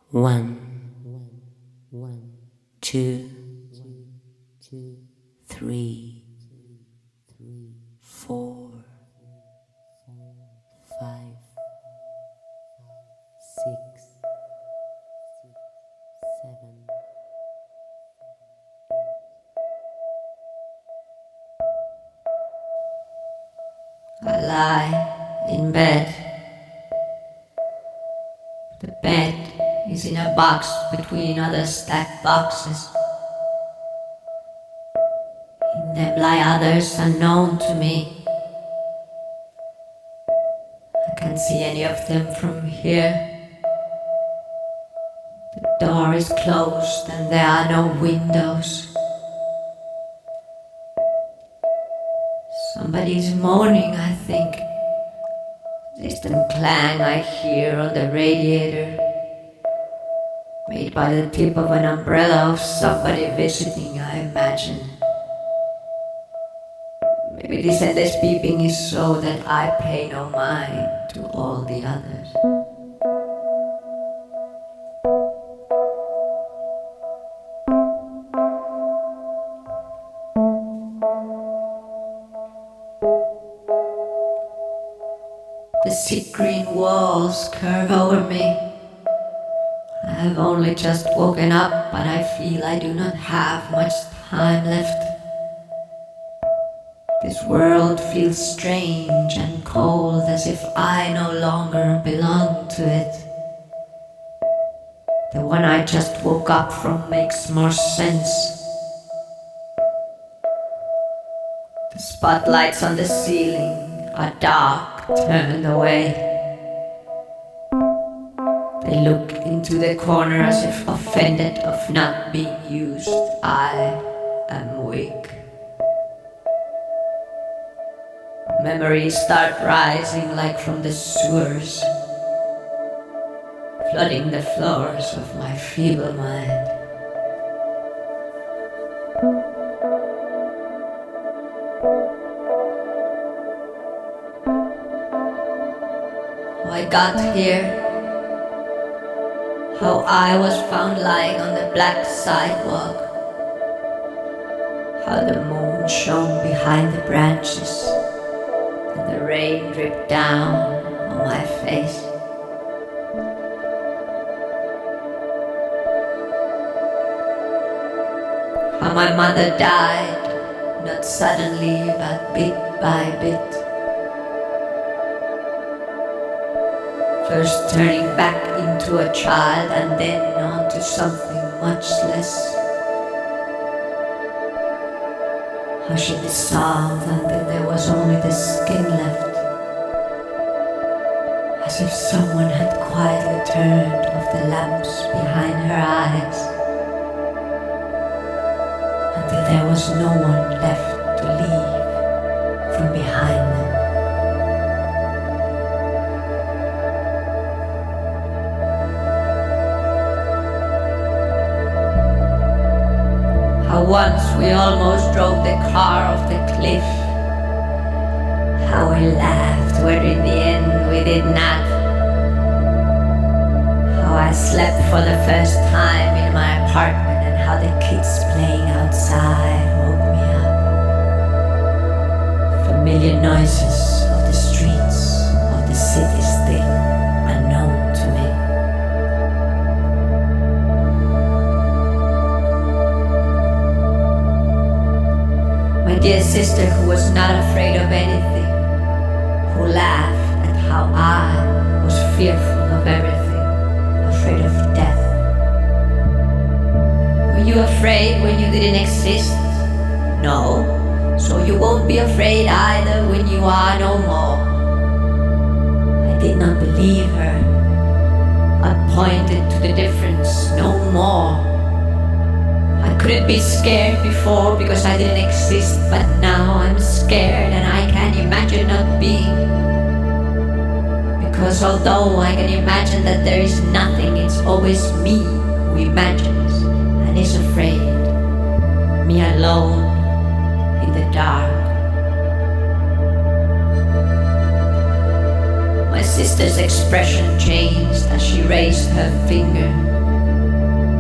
One, two, three, four, five, six, seven. I lie in bed. The bed is in a box between other stacked boxes. In them lie others unknown to me. I can't see any of them from here. The door is closed and there are no windows. Somebody's moaning, I think. Distant clang I hear on the radiator, made by the tip of an umbrella of somebody visiting, I imagine. Maybe this endless beeping is so that I pay no mind to all the others. The sea green walls curve over me. I have only just woken up, but I feel I do not have much time left. This world feels strange and cold, as if I no longer belong to it. The one I just woke up from makes more sense. The spotlights on the ceiling are dark, turned away. They look into the corner as if offended of not being used. I am weak. Memories start rising like from the sewers, flooding the floors of my feeble mind. How I got here, how I was found lying on the black sidewalk, how the moon shone behind the branches and the rain dripped down on my face. How my mother died, not suddenly but bit by bit. First turning back into a child and then on to something much less. How she dissolved until there was only the skin left, as if someone had quietly turned off the lamps behind her eyes, until there was no one left to leave from behind them. How once we almost drove the car off the cliff. How we laughed where in the end we did not. How I slept for the first time in my apartment and how the kids playing outside woke me up. Familiar noises of the streets of the city still unknown to me. My dear sister who was not afraid of anything, who laughed at how I was fearful of everything, afraid of death. Were you afraid when you didn't exist? No, so you won't be afraid either when you are no more. I did not believe her. I pointed to the difference no more. I couldn't be scared before because I didn't exist, but now I'm scared and I can't imagine not being. Because although I can imagine that there is nothing, it's always me who imagines and is afraid. Me alone in the dark. My sister's expression changed as she raised her finger.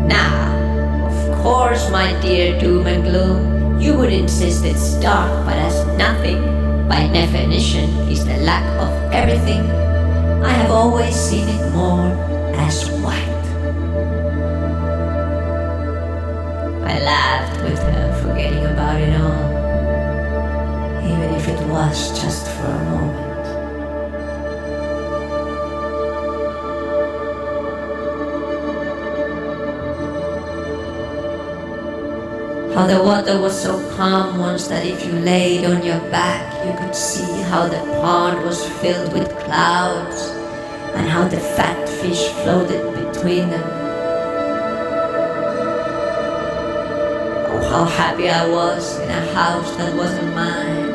Now, of course, my dear doom and gloom, you would insist it's dark, but as nothing, by definition, is the lack of everything, I have always seen it more as white. I laughed with her, forgetting about it all, even if it was just for a moment. How the water was so calm once that if you laid on your back, you could see how the pond was filled with clouds and how the fat fish floated between them. Oh, how happy I was in a house that wasn't mine.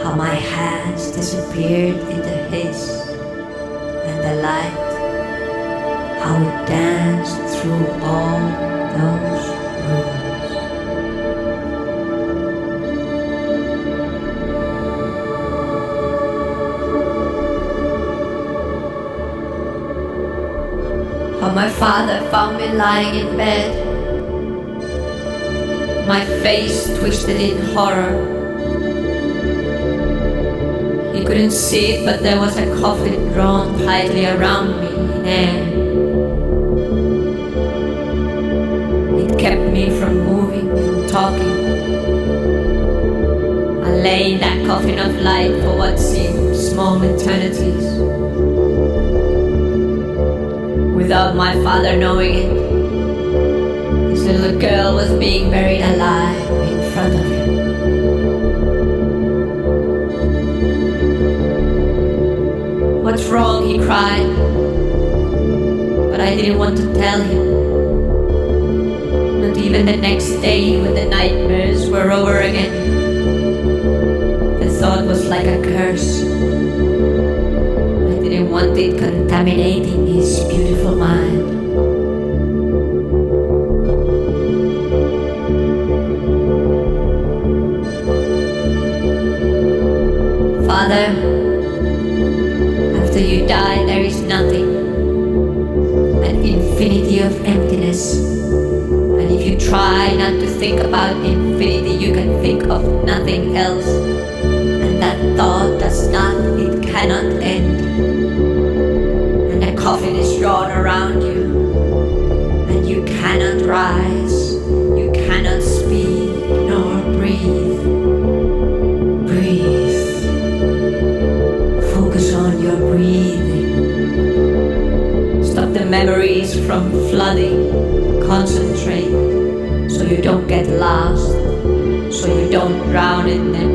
How my hands disappeared into his, and the light, how it danced through all those rooms. How my father found me lying in bed, my face twisted in horror. He couldn't see it, but there was a coffin drawn tightly around me in air. It kept me from moving and talking. I lay in that coffin of light for what seemed small eternities, without my father knowing it. His little girl was being buried alive in front of him. What's wrong? He cried. But I didn't want to tell him. Not even the next day when the nightmares were over again. The thought was like a curse. I didn't want it contaminating his beautiful mind. Father, after you die there is nothing, an infinity of emptiness. And if you try not to think about infinity, you can think of nothing else. And that thought does not, it cannot end. And a coffin is drawn around you, and you cannot rise, you cannot speak, nor breathe. Breathe. Focus on your breathing. Stop the memories from flooding. Concentrate so you don't get lost, so you don't drown in them.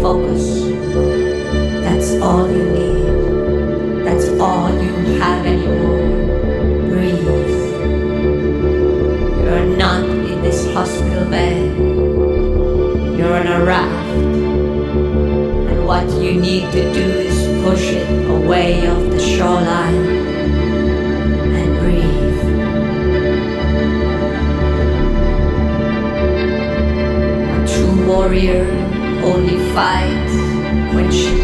Focus. That's all you need. That's all you have anymore. Breathe. You're not in this hospital bed. You're on a raft. And what you need to do is push it away off the shoreline and breathe. A true warrior only fights when she